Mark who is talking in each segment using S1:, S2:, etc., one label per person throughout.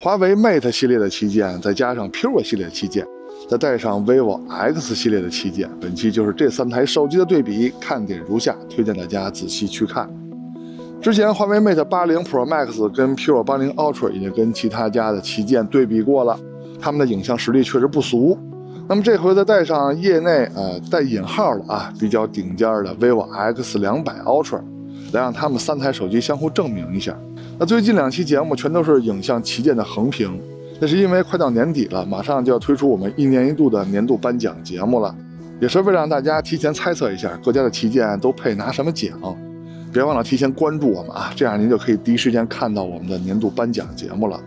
S1: 華為 Mate 系列的旗艦，再加上 Pure 系列旗艦，再带上 vivo X 系列的旗舰，本期就是这3台手机的对比，看点如下，推荐大家仔細去看。之前華為 Mate 80 Pro Max 跟 Pure 80 Ultra 已經跟其他家的旗艦對比過了，他們的影像實力確實不俗。那麼這回再帶上業內帶引號的比較頂尖的 vivo X 200 Ultra， 來讓他們3台手機相互證明一下。那最近2期節目全都是影像旗艦的橫評，那是因為快到年底了，馬上就要推出我們1年1度的年度頒獎節目了，也是為了讓大家提前猜測一下各家的旗艦都配拿什麼獎。別忘了提前關注我們這樣您就可以第一時間看到我們的年度頒獎節目了。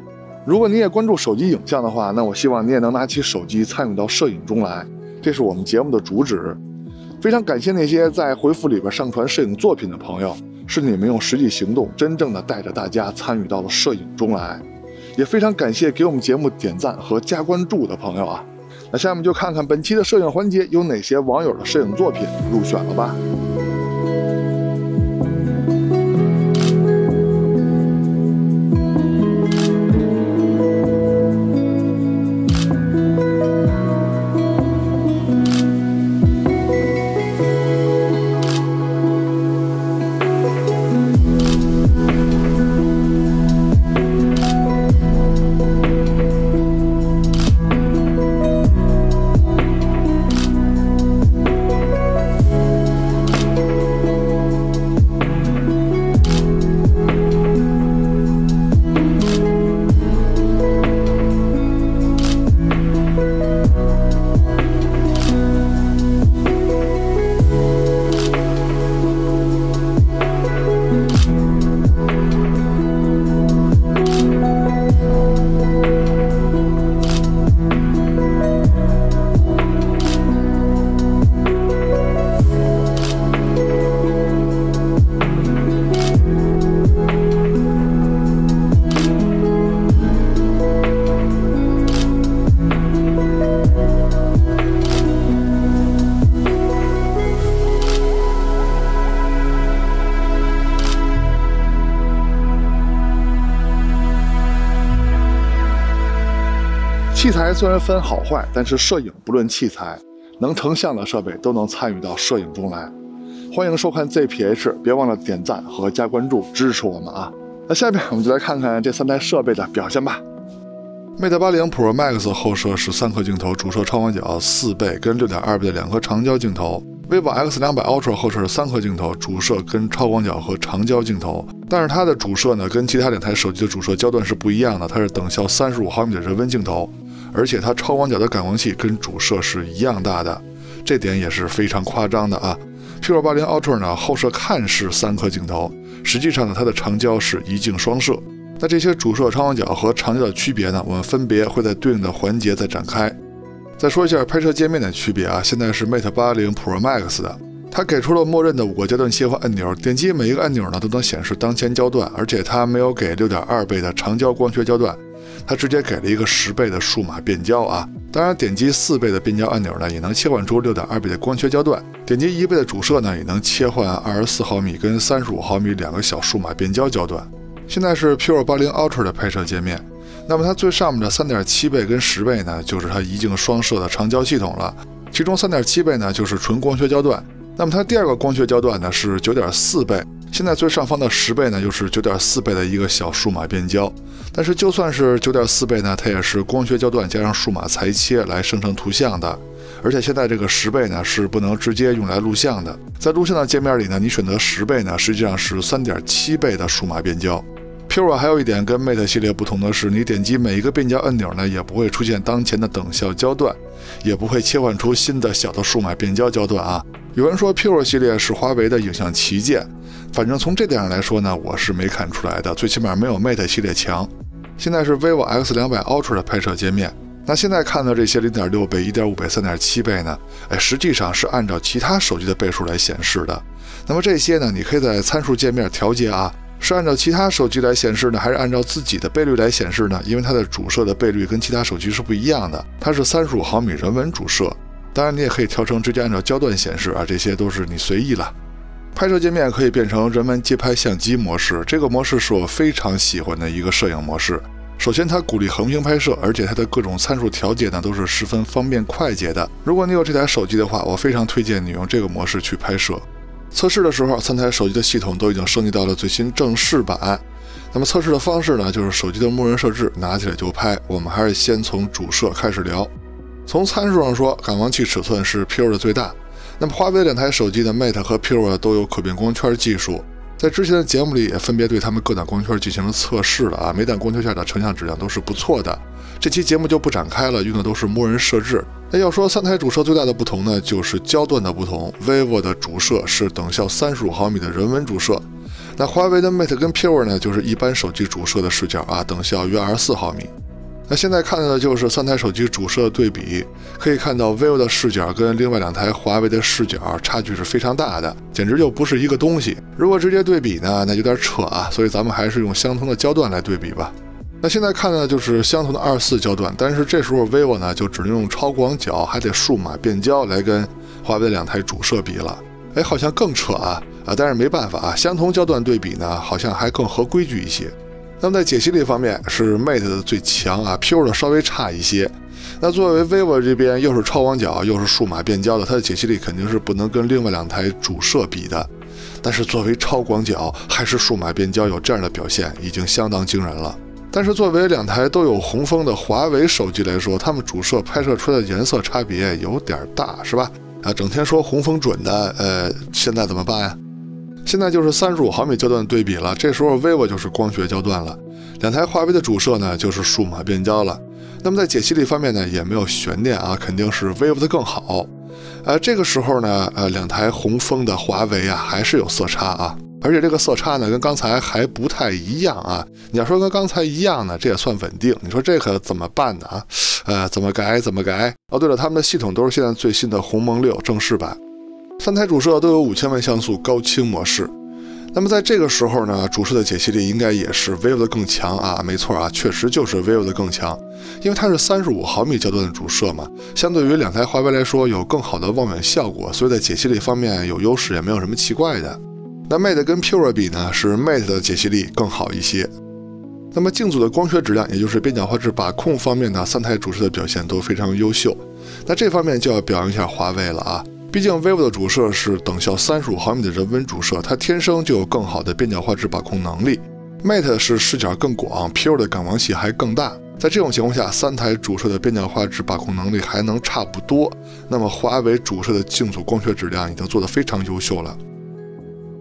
S1: 如果你也關注手機影像的話，那我希望你也能拿起手機參與到攝影中來，這是我們節目的主旨。非常感謝那些在回復裡邊上傳攝影作品的朋友，是你們用實際行動真正的帶着大家參與到了攝影中來。也非常感謝給我們節目點讚和加關注的朋友那下面就看看本期的攝影環節有哪些網友的攝影作品入選了吧。器材虽然分好坏，但是攝影不論器材，能成像的設備都能參與到攝影中來。歡迎收看 ZPH， 別忘了點讚和加關注支持我們那下面我們就來看看這3台設備的表現吧。Mate 80 Pro Max 後攝是3顆鏡頭，主攝超廣角4倍跟 6.2 倍的2顆長焦鏡頭。vivo X 200 Ultra 後攝是3顆鏡頭，主攝跟超廣角和長焦鏡頭。但是它的主攝呢，跟其他2台手機的主攝焦段是不一樣的，它是等效35毫米的人文鏡頭，而且它超廣角的感光器跟主攝是一樣大的，這點也是非常誇張的Pure 80 Ultra 呢，後攝看是3顆鏡頭，實際上呢，它的長焦是一鏡雙攝。那這些主攝超廣角和長焦的區別呢，我們分別會在對應的環節再展開。再說一下拍攝界面的區別現在是 Mate 80 Pro Max 的，它給出了默認的5個焦段切換按鈕，點擊每一個按鈕呢都能顯示當前焦段，而且它沒有給 6.2 倍的長焦光學焦段，它直接給了一個10倍的數碼變焦當然點擊4倍的變焦按鈕呢，也能切換出 6.2 倍的光學焦段，點擊1倍的主攝呢，也能切換24毫米跟35毫米2個小數碼變焦焦段。現在是 Pure 80 Ultra 的拍攝界面，那麼它最上面的 3.7 倍跟10倍呢，就是它一鏡雙攝的長焦系統了，其中 3.7 倍呢就是純光学焦段，那麼它第2個光學焦段呢是 9.4 倍，現在最上方的10倍呢又是 9.4 倍的一個小數碼變焦，但是就算是 9.4 倍呢，它也是光學焦段加上數碼裁切來生成圖像的，而且現在這個10倍呢是不能直接用來錄像的，在錄像的界面裡呢，你選擇10倍呢，實際上是 3.7 倍的數碼變焦。Pure 還有一點跟 Mate 系列不同的是，你點擊每一個變焦按鈕呢，也不會出現當前的等效焦段，也不會切換出新的小的數碼變焦焦段有人說 Pure 系列是華為的影像旗艦，反正從這點上來說呢，我是沒看出來的，最起碼沒有 Mate 系列強。現在是 vivo X 200 Ultra 的拍攝界面，那現在看的這些 0.6 倍、1.5 倍、3.7 倍呢，實際上是按照其他手機的倍數來顯示的。那麼這些呢，你可以在參數界面調節是按照其他手機來顯示呢，還是按照自己的倍率來顯示呢？因為它的主攝的倍率跟其他手機是不一樣的，它是35毫米人文主攝。當然你也可以調成直接按照焦段顯示這些都是你隨意了。拍攝界面可以变成人文街拍相機模式，這個模式是我非常喜歡的一個攝影模式。首先，它鼓勵橫屏拍攝，而且它的各种參數調節呢都是十分方便快捷的。如果你有這台手機的話，我非常推薦你用這個模式去拍攝。測試的時候，3台手機的系統都已經升級到了最新正式版。那麼測試的方式呢，就是手機的默認設置，拿起來就拍。我們還是先從主攝開始聊。從參數上說，感光器尺寸是 Pure 的最大。那麼華為的2台手機的 Mate 和 Pure 都有可变光圈技術。在之前的節目裡也分別对他們各档光圈進行了測試了啊，每档光圈下的成像質量都是不錯的。這期節目就不展開了，用的都是默認設置。那要說3台主攝最大的不同呢，就是焦段的不同。vivo 的主攝是等效35毫米的人文主攝，那華為的 Mate 跟 Pure 呢，就是一般手機主攝的視角啊，等效約24毫米。那現在看到的就是3台手機主攝的对比，可以看到 vivo 的視角跟另外2台華為的視角差距是非常大的，簡直就不是一個東西。如果直接對比呢，那有點扯啊，所以咱們還是用相同的焦段來对比吧。那現在看的就是相同的24焦段，但是這時候 vivo 呢就只能用超廣角，還得數碼變焦來跟華為的2台主攝比了。哎，好像更扯啊！但是沒办法啊，相同焦段对比呢，好像還更合規矩一些。那麼在解析力方面是 Mate 的最強啊 ，Pure 的稍微差一些。那作為 vivo 這邊又是超廣角又是數碼變焦的，它的解析力肯定是不能跟另外2台主攝比的。但是作為超廣角還是數碼變焦有這樣的表現，已經相當驚人了。但是作為2台都有紅峰的華為手機來說，它們主攝拍攝出來的顏色差別有點大，是吧？整天說紅峰準的，現在怎麼辦呀？現在就是35毫米焦段对比了，這時候 vivo 就是光學焦段了，2台華為的主攝呢就是數碼變焦了。那麼在解析力方面呢也沒有懸念啊，肯定是 vivo 的更好。這個時候呢，2台紅峰的華為啊還是有色差啊，而且這個色差呢跟剛才還不太一樣啊。你要說跟剛才一樣呢，這也算穩定。你說這可怎麼辦呢啊？怎麼改？哦，对了，他們的系統都是現在最新的鸿蒙6正式版。3台主攝都有5000萬像素高清模式。那麼在這個時候呢，主攝的解析力應該也是 vivo 的更強啊，沒錯啊，確實就是 vivo 的更強，因為它是35毫米焦段的主攝嘛，相對於2台華為來說有更好的望遠效果，所以在解析力方面有優勢也沒有什麼奇怪的。那 Mate 跟 Pure 比呢，是 Mate 的解析力更好一些。那麼鏡組的光学質量，也就是邊角畫質把控方面呢，3台主攝的表現都非常優秀。那這方面就要表揚一下華為了啊。畢竟 vivo 的主攝是等效35毫米的人文主攝，它天生就有更好的邊角畫質把控能力。Mate 是視角更廣 ，Pure 的感光器還更大。在這種情況下，3台主攝的邊角畫質把控能力還能差不多。那麼華為主攝的鏡組光學質量已經做得非常優秀了。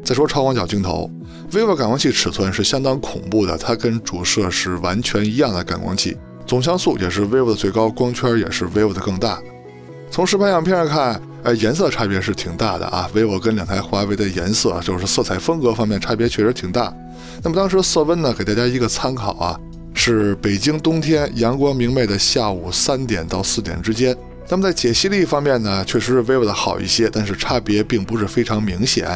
S1: 再說超廣角鏡頭 ，vivo 感光器尺寸是相當恐怖的，它跟主攝是完全一樣的感光器，總像素也是 vivo 的最高，光圈也是 vivo 的更大。從實拍樣片上看，顏色差別是挺大的啊。vivo 跟2台華為的顏色，就是色彩風格方面差別確實挺大。那麼當時色溫呢，給大家一個參考啊，是北京冬天陽光明媚的下午3點到4點之間。那麼在解析力方面呢，確實是 vivo 的好一些，但是差別並不是非常明顯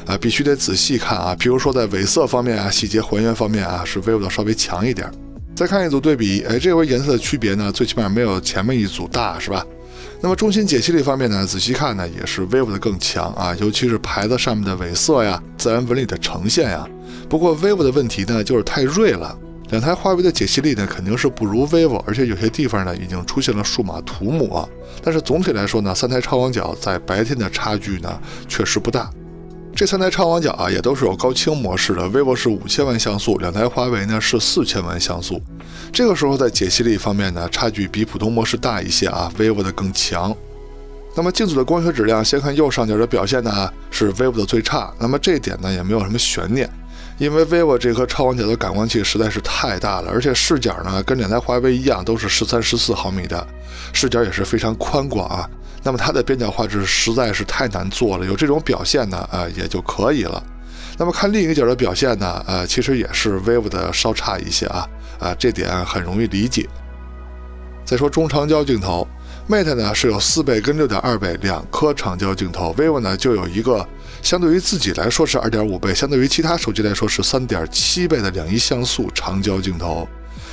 S1: 啊，必須得仔細看啊。比如說在偽色方面啊，細節還原方面啊，是 vivo 的稍微強一點。再看一組對比，這回顏色的區別呢，最起碼沒有前面一組大，是吧？那麼中心解析力方面呢，仔細看呢也是 vivo 的更強啊，尤其是牌子上面的偽色呀、自然紋理的呈現呀。不過 vivo 的問題呢就是太銳了，2台華為的解析力呢肯定是不如 vivo， 而且有些地方呢已經出現了數碼涂抹。但是总體来說呢，3台超廣角在白天的差距呢確實不大。這3台超廣角啊也都是有高清模式的 ，vivo 是5000萬像素，2台華為呢是4000萬像素。這個時候在解析力方面呢，差距比普通模式大一些啊 ，vivo 的更強。那麼鏡組的光學質量，先看右上角的表現呢，是 vivo 的最差。那麼這一點呢也沒有什麼懸念，因為 vivo 這顆超廣角的感光器實在是太大了，而且視角呢跟2台華為一樣都是13、14毫米的，視角也是非常寬廣啊。那麼它的邊角畫質實在是太難做了，有這種表現呢，也就可以了。那麼看另一個角的表現呢，其實也是 vivo 的稍差一些啊，這點很容易理解。再說中長焦鏡頭 ，Mate 呢是有4倍跟6.2倍2顆長焦鏡頭 ，vivo 呢就有一個相對於自己來說是2.5倍，相對於其他手機來說是3.7倍的2.1像素長焦鏡頭。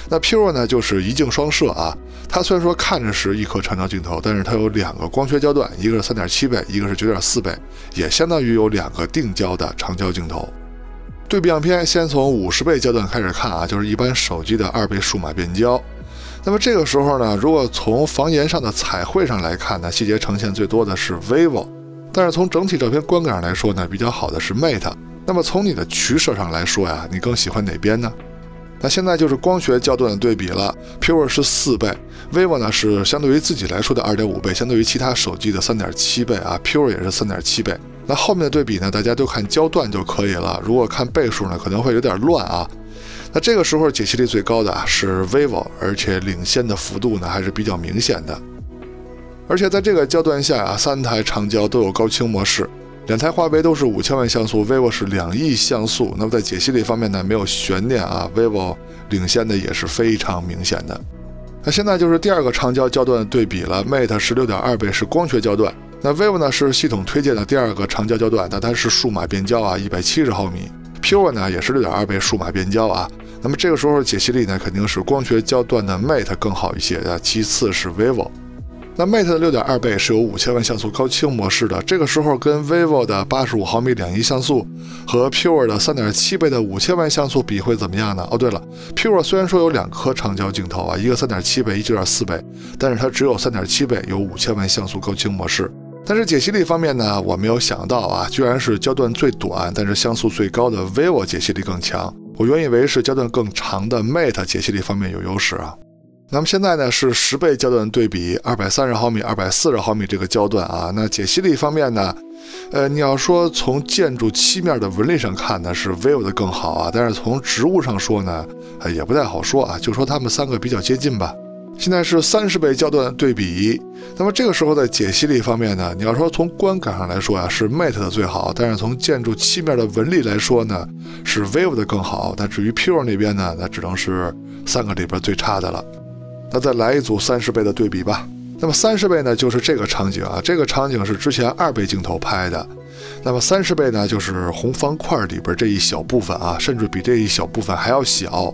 S1: 那 Pure 呢就是一鏡雙攝啊，它虽然說看着是1顆長焦鏡頭，但是它有2個光学焦段，一個是3.7倍，一個是9.4倍，也相當於有2個定焦的長焦鏡頭。對比樣片先從50倍焦段開始看啊，就是一般手機的2倍數碼變焦。那麼這個時候呢，如果從房檐上的彩繪上來看呢，細節呈現最多的是 vivo， 但是從整體照片觀感上來說呢，比較好的是 Mate。那麼從你的取舍上来說呀，你更喜歡哪邊呢？那现在就是光学焦段的对比了 ，Pure 是4倍 ，vivo 呢是相对于自己来說的2.5倍，相对于其他手机的3.7倍啊 ，Pure 也是3.7倍。那後面的对比呢，大家都看焦段就可以了，如果看倍数呢，可能会有點亂啊。那這個時候解析力最高的是 vivo， 而且領先的幅度呢還是比較明顯的。而且在這個焦段下啊，3台長焦都有高清模式，2台華為都是5000萬像素 ，vivo 是2億像素。那麼在解析力方面呢，沒有懸念啊 ，vivo 領先的也是非常明顯的。那現在就是第二個長焦焦段的對比了 ，Mate 是6.2倍是光學焦段，那 vivo 呢是系統推薦的第二個長焦焦段，但它是數碼變焦啊，170毫米。Pure 呢也是6.2倍數碼變焦啊。那麼這個時候解析力呢肯定是光學焦段的 Mate 更好一些的，其次是 vivo。那 Mate 的6.2倍是有5000萬像素高清模式的，這個時候跟 vivo 的85毫米2億像素和 Pure 的3.7倍的5000萬像素比會怎麼樣呢？哦，對了 ，Pure 雖然說有2顆長焦鏡頭啊，一個3.7倍，一個9.4倍，但是它只有3.7倍，有5000萬像素高清模式。但是解析力方面呢，我沒有想到啊，居然是焦段最短，但是像素最高的 vivo 解析力更強。我原以為是焦段更長的 Mate 解析力方面有優勢啊。那麼現在呢是10倍焦段對比，230毫米、240毫米這個焦段啊。那解析力方面呢，你要說從建築漆面的紋理上看呢，是 vivo 的更好啊。但是從植物上說呢，也不太好說啊，就說它們3個比較接近吧。現在是30倍焦段的对比，那麼這個時候的解析力方面呢，你要說從觀感上來說啊，是 Mate 的最好，但是從建築漆面的紋理來說呢，是 vivo 的更好。但至於 Pure 那邊呢，那只能是3個裡邊最差的了。那再來一組30倍的對比吧。那麼30倍呢，就是這個場景啊，這個場景是之前2倍鏡頭拍的。那麼30倍呢，就是紅方塊裡邊這一小部分啊，甚至比這一小部分還要小。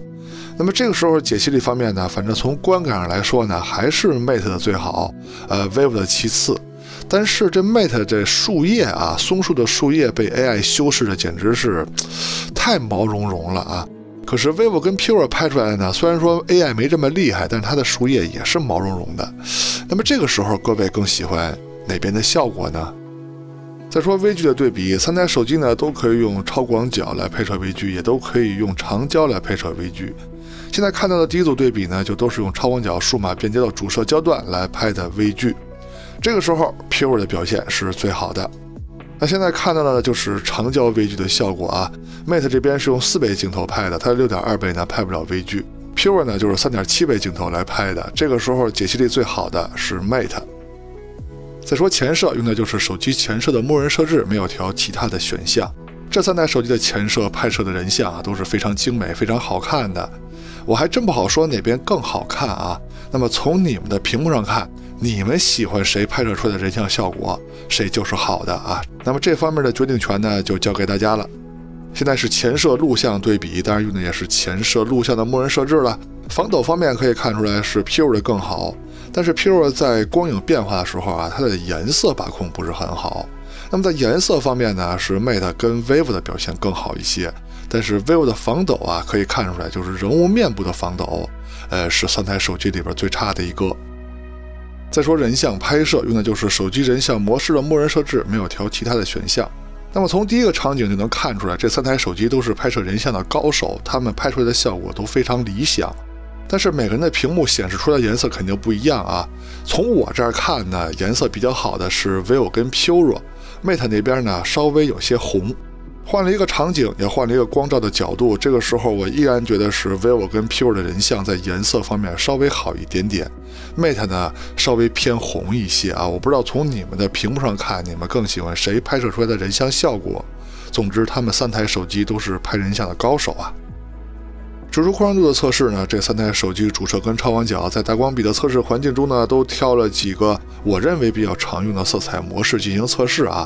S1: 那麼這個時候解析力方面呢，反正從觀感上來說呢，還是 Mate 的最好，vivo 的其次。但是這 Mate 這樹葉啊，松樹的樹葉被 AI 修飾的簡直是太毛茸茸了啊！可是 vivo 跟 Pure 拍出來的呢，雖然說 AI 沒這麼厲害，但是它的樹葉也是毛茸茸的。那麼這個時候各位更喜歡哪邊的效果呢？再說微距的對比，3台手機呢都可以用超廣角來拍攝微距，也都可以用長焦來拍攝微距。現在看到的第一組對比呢，就都是用超廣角數碼變焦的主攝焦段來拍的微距。這個時候 Pure 的表現是最好的。那現在看到的就是長焦微距的效果啊。Mate 這邊是用4倍鏡頭拍的，它的6.2倍呢拍不了微距。Pure 呢就是3.7倍鏡頭來拍的，這個時候解析力最好的是 Mate。再說前攝，用的就是手機前攝的默認設置，沒有調其他的選項。這3台手機的前攝拍攝的人像啊，都是非常精美、非常好看的。我還真不好說哪邊更好看啊。那麼從你們的屏幕上看，你們喜歡誰拍攝出來的人像效果，誰就是好的啊。那麼這方面的決定權呢，就交給大家了。現在是前攝錄像對比，當然用的也是前攝錄像的默認設置了。防抖方面可以看出來是 Pure 的更好，但是 Pure 在光影變化的時候啊，它的顏色把控不是很好。那麼在顏色方面呢，是 Mate 跟 vivo 的表現更好一些，但是 vivo 的防抖啊，可以看出來就是人物面部的防抖，是3台手机裡邊最差的一個。再說人像拍攝，用的就是手機人像模式的默認設置，沒有調其他的選項。那麼從第一個場景就能看出來，這3台手機都是拍攝人像的高手，他們拍出來的效果都非常理想。但是每個人的屏幕顯示出来的顏色肯定不一樣啊。從我這兒看呢，顏色比較好的是 vivo 跟 Pure。Mate 那邊呢稍微有些紅，換了一個場景，也換了一個光照的角度。這個時候我依然覺得是 vivo 跟 Pure 的人像在顏色方面稍微好一點點。Mate 呢稍微偏紅一些啊，我不知道從你們的屏幕上看，你們更喜歡誰拍攝出來的人像效果。總之，他們3台手機都是拍人像的高手啊。指出宽容度的測試呢，這3台手機主攝跟超廣角在大光比的測試環境中呢，都挑了幾個我認為比較常用的色彩模式進行測試啊。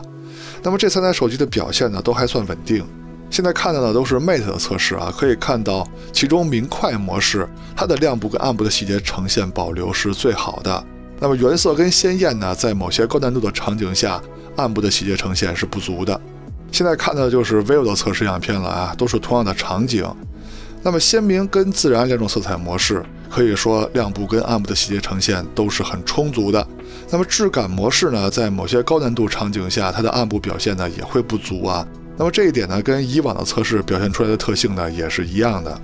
S1: 那麼這3台手機的表現呢，都還算穩定。現在看到的都是 Mate 的測試啊，可以看到其中明快模式，它的亮部跟暗部的細節呈現保留是最好的。那麼原色跟鮮豔呢，在某些高難度的场景下，暗部的細節呈現是不足的。現在看的就是 vivo 的測試樣片了啊，都是同樣的场景。那麼鲜明跟自然两种色彩模式，可以说亮部跟暗部的细节呈现都是很充足的。那么质感模式呢，在某些高难度场景下，它的暗部表现呢也会不足啊。那麼这一点呢，跟以往的測試表现出来的特性呢也是一樣的。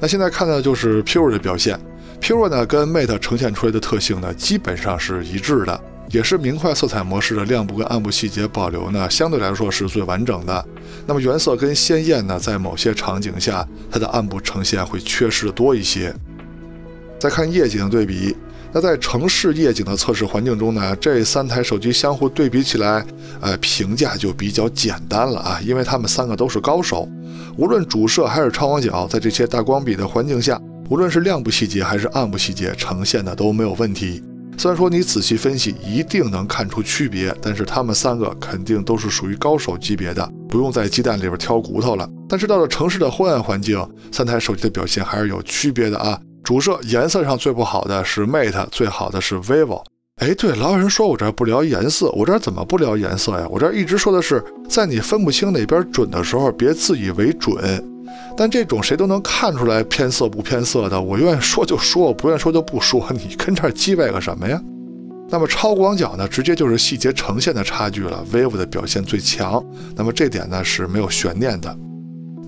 S1: 那現在看的就是 Pure 的表现 ，Pure 呢跟 Mate 呈现出来的特性呢基本上是一致的。也是明快色彩模式的亮部跟暗部细節保留呢，相对来说是最完整的。那么原色跟鲜艳呢，在某些场景下，它的暗部呈現会缺失的多一些。再看夜景的对比，那在城市夜景的測試環境中呢，這3台手機相互对比起來，評價就比較簡單了啊，因為他們3個都是高手，無論主攝還是超廣角，在這些大光比的環境下，無論是亮部細節還是暗部細節呈現的都沒有問題。雖然說你仔細分析一定能看出區別，但是他們3個肯定都是屬於高手級別的，不用在雞蛋裡邊挑骨頭了。但是到了城市的昏暗環境，3台手機的表現還是有區別的啊。主攝顏色上最不好的是 Mate， 最好的是 vivo。哎，對，老有人說我這不聊顏色，我這怎麼不聊顏色呀？我這一直說的是，在你分不清哪邊準的時候，別自以為準。但這種誰都能看出來偏色不偏色的，我願意說就說，我不願意說就不說，你跟這兒嘰歪個什麼呀？那麼超廣角呢，直接就是細節呈現的差距了 ，vivo 的表現最強，那麼這點呢是沒有懸念的。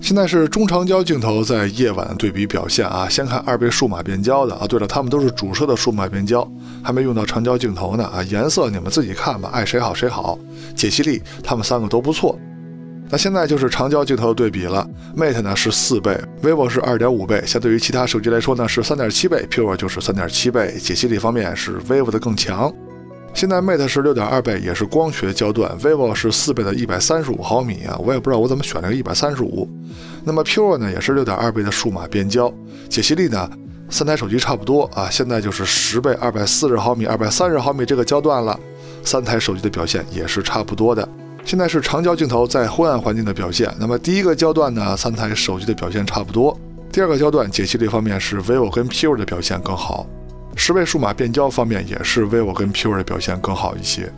S1: 現在是中長焦鏡頭在夜晚的對比表現啊，先看2倍數碼變焦的啊，對了，他們都是主攝的數碼變焦，還沒用到長焦鏡頭呢啊，顏色你們自己看吧，愛誰好誰好，解析力他們3個都不錯。那現在就是長焦鏡頭的對比了 ，Mate 呢是4倍 ，vivo 是2.5倍，相对於其他手機來說呢是3.7倍 ，Pure 就是3.7倍，解析力方面是 vivo 的更強。現在 Mate 是6.2倍，也是光學焦段 ，vivo 是4倍的135毫米啊，我也不知道我怎麼選了個135。那麼 Pure 呢也是6.2倍的數碼變焦，解析力呢3台手機差不多啊，現在就是10倍240毫米、230毫米這個焦段了，3台手機的表現也是差不多的。現在是長焦鏡頭在昏暗環境的表現，那麼第一個焦段呢，3台手機的表現差不多，第二個焦段解析力方面是 vivo 跟 Pure 的表現更好，10倍數碼變焦方面也是 vivo 跟 Pure 的表現更好一些。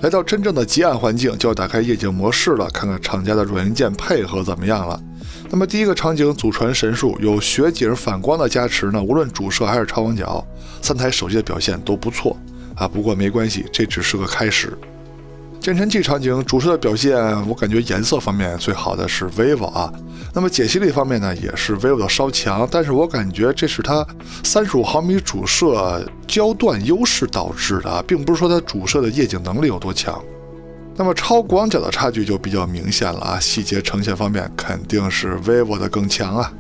S1: 來到真正的極暗環境，就要打開夜景模式了，看看廠家的軟硬件配合怎麼樣了。那麼第一個場景祖傳神速，有雪景反光的加持呢，無論主攝還是超廣角，3台手機的表現都不錯啊。不過沒關係，這只是個開始。漸層器場景主攝的表現，我感覺顏色方面最好的是 vivo 啊。那麼解析力方面呢，也是 vivo 的稍強，但是我感覺這是它35毫米主攝焦段優勢導致的啊，並不是說它主攝的夜景能力有多強。那麼超廣角的差距就比較明顯了啊，細節呈現方面肯定是 vivo 的更強啊。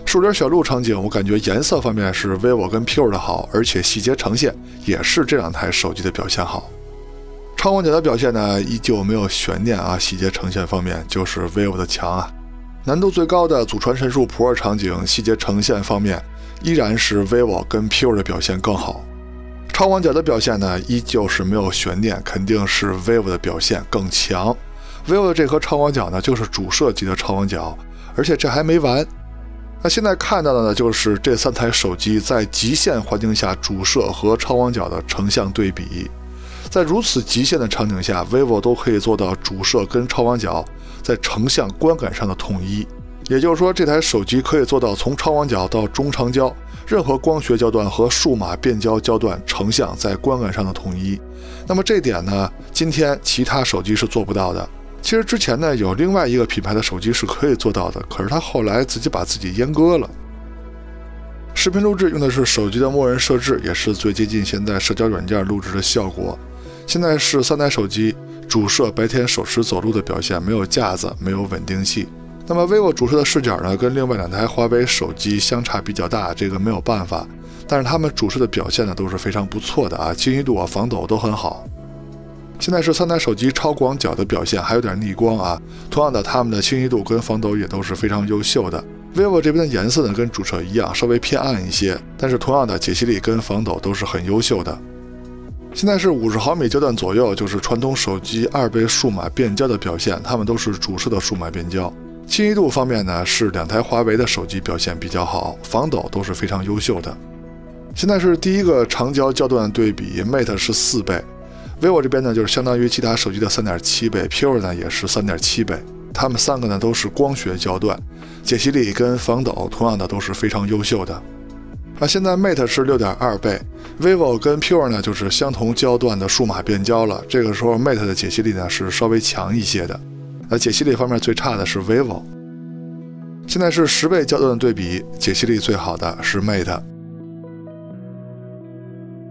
S1: 樹林小路場景，我感覺顏色方面是 vivo 跟 Pure 的好，而且細節呈現也是這2台手機的表現好。超廣角的表現呢，依舊沒有懸念啊，細節呈現方面就是 vivo 的強啊。難度最高的祖傳神速 Pro 場景，細節呈現方面依然是 vivo 跟 Pure 的表現更好。超廣角的表現呢，依舊是沒有懸念，肯定是 vivo 的表現更強。vivo 的這顆超廣角呢，就是主攝級的超廣角，而且這還沒完。那現在看到的呢，就是這3台手機在極限環境下主攝和超廣角的成像對比。在如此極限的場景下 ，vivo 都可以做到主攝跟超廣角在成像觀感上的統一。也就是說，這台手機可以做到從超廣角到中長焦，任何光學焦段和數碼變焦焦段成像在觀感上的統一。那麼這點呢，今天其他手機是做不到的。其實之前呢，有另外一個品牌的手機是可以做到的，可是它後來自己把自己阉割了。视頻錄制用的是手機的默認設置，也是最接近現在社交軟件錄制的效果。現在是3台手機主攝白天手持走路的表現，沒有架子，沒有穩定器。那麼 vivo 主攝的視角呢，跟另外2台華為手機相差比較大，這個沒有辦法。但是他們主攝的表現呢，都是非常不錯的啊，清晰度啊、防抖都很好。現在是3台手機超廣角的表現，還有點逆光啊。同樣的，他們的清晰度跟防抖也都是非常優秀的。vivo 這邊的顏色呢，跟主攝一樣，稍微偏暗一些，但是同樣的解析力跟防抖都是很優秀的。现在是50毫米焦段左右，就是傳統手機2倍數碼變焦的表現，它們都是主攝的數碼變焦。清晰度方面呢，是2台華為的手機表現比較好，防抖都是非常優秀的。現在是第一個長焦焦段對比 ，Mate 是4倍 vivo 這邊呢就是相當於其他手機的3.7倍 ，Pure 呢也是3.7倍。它們3个呢都是光学焦段，解析力跟防抖同樣的都是非常優秀的。現在 Mate 是6.2倍 ，vivo 跟 Pure 呢就是相同焦段的數碼變焦了。這個時候 Mate 的解析力呢是稍微強一些的。解析力方面最差的是 vivo。現在是10倍焦段的對比，解析力最好的是 Mate。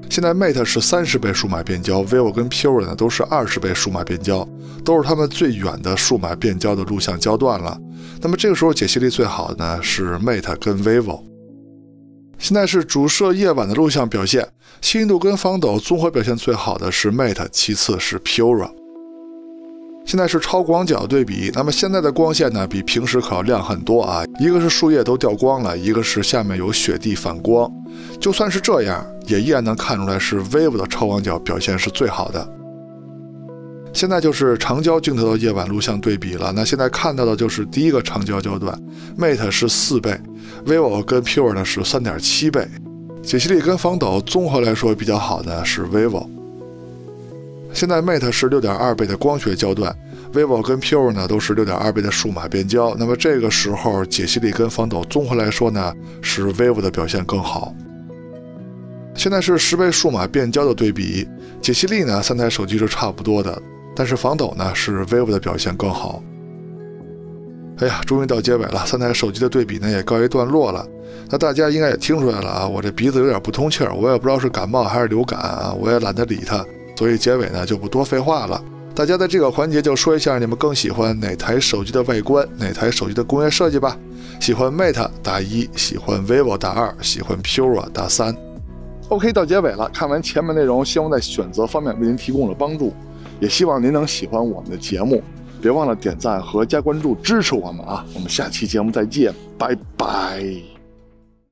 S1: 現在 Mate 是30倍數碼變焦 ，vivo 跟 Pure 呢都是20倍數碼變焦，都是他們最遠的數碼變焦的錄像焦段了。那麼這個時候解析力最好的呢是 Mate 跟 vivo。現在是主攝夜晚的錄像表現，清晰度跟防抖綜合表現最好的是 Mate， 其次是 Pure。現在是超廣角對比，那麼現在的光線呢比平時可要亮很多啊，一個是樹葉都掉光了，一個是下面有雪地反光。就算是這樣，也依然能看出來是 vivo 的超廣角表現是最好的。現在就是長焦鏡頭的夜晚錄像對比了，那現在看到的就是第一個長焦焦段 ，Mate 是4倍 ，vivo 跟 Pure 呢是3.7倍，解析力跟防抖綜合來說比較好的是 vivo。現在 Mate 是6.2倍的光學焦段 ，vivo 跟 Pure 呢都是6.2倍的數碼變焦，那麼這個時候解析力跟防抖綜合來說呢是 vivo 的表現更好。現在是10倍數碼變焦的對比，解析力呢3台手機是差不多的。但是防抖呢是 vivo 的表現更好。哎呀，終於到結尾了，3台手機的對比呢也告一段落了。那大家應該也聽出來了啊，我這鼻子有點不通氣兒，我也不知道是感冒還是流感啊，我也懶得理它，所以結尾呢就不多廢話了。大家在這個環節就說一下你們更喜歡哪台手機的外觀，哪台手機的工業設計吧。喜歡 Mate 打1，喜歡 vivo 打2，喜歡 Pure 打3。OK， 到結尾了，看完前面內容，希望在選擇方面為您提供了幫助。也希望您能喜歡我們的節目，別忘了點讚和加關注支持我們啊！我們下期節目再見，拜拜。